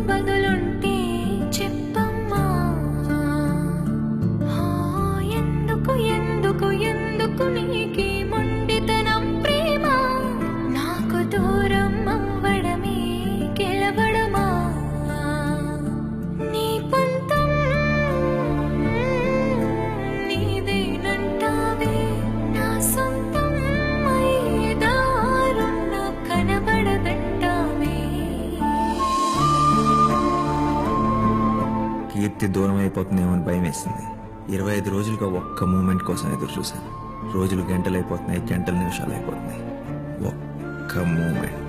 బదులుంటే చెప్పమ్మా. ఎందుకు ఎందుకు ఎందుకు నీకి మొండితనం ప్రేమ? నాకు దూరం అవ్వడమే గెలవడమా? నీ పంతం నీదేనంటావే, నా సొంతం అయ్యేదారుణ కనబడదంటావే. కీర్తి దూరం అయిపోతుందేమో అని భయం వేసింది. 25 రోజులుగా ఒక్క మూమెంట్ కోసం ఎదురు చూశాను. రోజులు గంటలు అయిపోతున్నాయి, గంటలు నిమిషాలు అయిపోతున్నాయి. ఒక్క మూమెంట్.